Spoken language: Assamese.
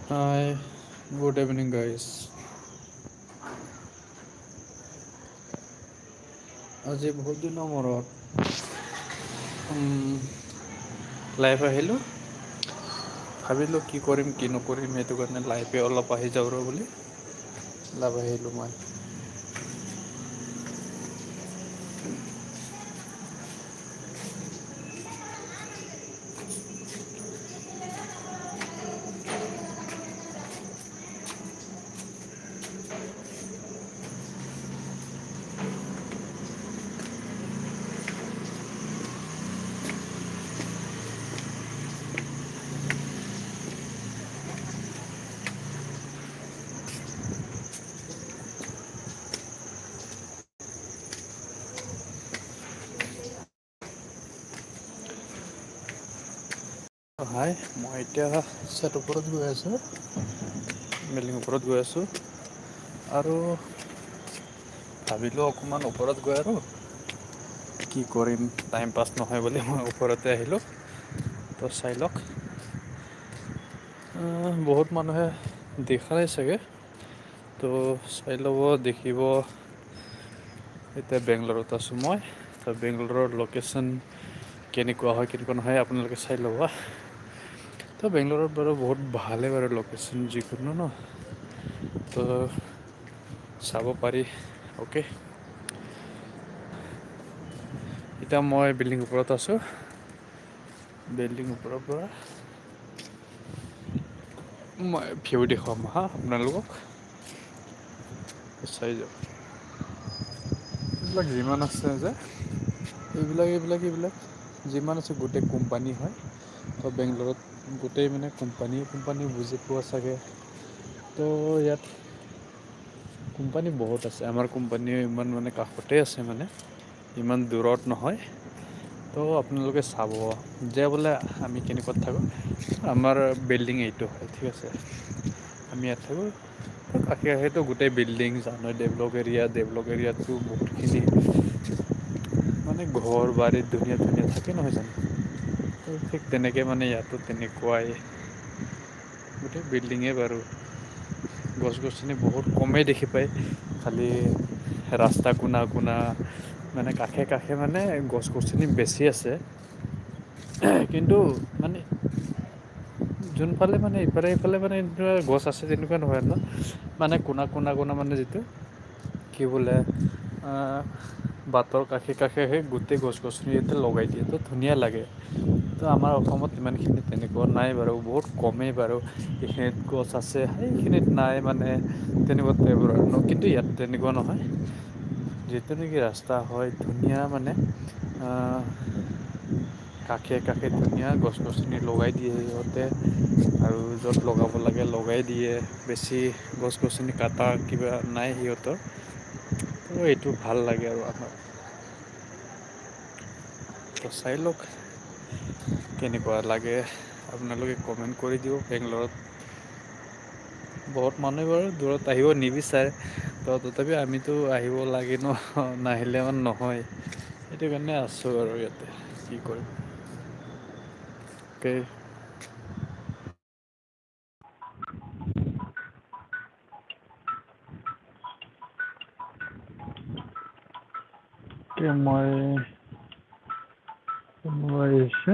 Hi, good evening, guys. আজি বহুত দিনৰ মূৰত লাইভ আহিলোঁ। ভাবিলোঁ কি কৰিম কি নকৰিম, সেইটো কাৰণে লাইভে অলপ আহি যাওঁ ৰ বুলি লাইভ আহিলোঁ মই। হাই, মই এতিয়া ছাদ ওপৰত গৈ আছোঁ। বিল্ডিং ওপৰত গৈ আছোঁ আৰু ভাবিলোঁ অকণমান ওপৰত গৈ আৰু কি কৰিম, টাইম পাছ নহয় বুলি মই ওপৰতে আহিলোঁ। তো চাই লওক, বহুত মানুহে দেখা নাই চাগে, তো চাই ল'ব দেখিব। এতিয়া বেংগলৰত আছোঁ মই, তো বেংগলোৰৰ লোকেশ্যন কেনেকুৱা হয় কেনেকুৱা নহয় আপোনালোকে চাই ল'ব। তো বেংগলোৰত বাৰু বহুত ভালেই বাৰু লোকেশ্যন যিকোনো ন, তো চাব পাৰি। অ'কে, এতিয়া মই বিল্ডিং ওপৰত আছোঁ। বিল্ডিং ওপৰৰ পৰা মই ভিউ দেখুৱাম হা আপোনালোকক, চাই যাওক। এইবিলাক যিমান আছে যে এইবিলাক যিমান আছে গোটেই কোম্পানী হয়। তো বেংগলোৰত গোটেই মানে কোম্পানী বুজি পোৱা চাগে। তো ইয়াত কোম্পানী বহুত আছে, আমাৰ কোম্পানীও ইমান মানে কাষতে আছে, মানে ইমান দূৰত নহয়। তো আপোনালোকে চাব যে বোলে আমি কেনেকুৱাত থাকোঁ। আমাৰ বিল্ডিং এইটো হয়, ঠিক আছে। আমি ইয়াত থাকোঁ, কাষে কাষেতো গোটেই বিল্ডিং জানো, ডেভলপ এৰিয়াতো বহুতখিনি মানে ঘৰ বাৰী ধুনীয়া ধুনীয়া থাকে নহয় জানো। তো ঠিক তেনেকৈ মানে ইয়াতো তেনেকুৱাই গোটেই বিল্ডিঙে বাৰু। গছ গছনি বহুত কমেই দেখি পায়, খালি ৰাস্তা কোনা মানে কাষে কাষে মানে গছ গছনি বেছি আছে। কিন্তু মানে যোনফালে মানে ইফালে মানে এনেকুৱা গছ আছে তেনেকুৱা নহয় ন, মানে কোনা মানে যিটো কি বোলে বাটৰ কাষে কাষে সেই গোটেই গছ গছনি ইয়াতে লগাই দিয়ে, তো ধুনীয়া লাগে। তো আমাৰ অসমত ইমানখিনি তেনেকুৱা নাই বাৰু, বহুত কমেই বাৰু। এইখিনিত গছ আছে, সেইখিনিত নাই মানে তেনেকুৱা টাইপৰ আৰু কিন্তু ইয়াত তেনেকুৱা নহয়। যিটো নেকি ৰাস্তা হয় ধুনীয়া মানে কাষে কাষে ধুনীয়া গছ গছনি লগাই দিয়ে সিহঁতে, আৰু য'ত লগাব লাগে লগাই দিয়ে। বেছি গছ গছনি কটা কিবা নাই সিহঁতৰ। তো এইটো ভাল লাগে আৰু আমাৰ। তো চাই লওক কেনেকুৱা লাগে, আপোনালোকে কমেণ্ট কৰি দিব। বেংগলৰত বহুত মানুহে বাৰু দূৰত আহিব নিবিচাৰে, তো তথাপি আমিতো আহিব লাগে ন, নাহিলে মানে নহয়। সেইটো কাৰণে আছোঁ আৰু ইয়াতে কি কৰিম। অ'কে, মই আহিছে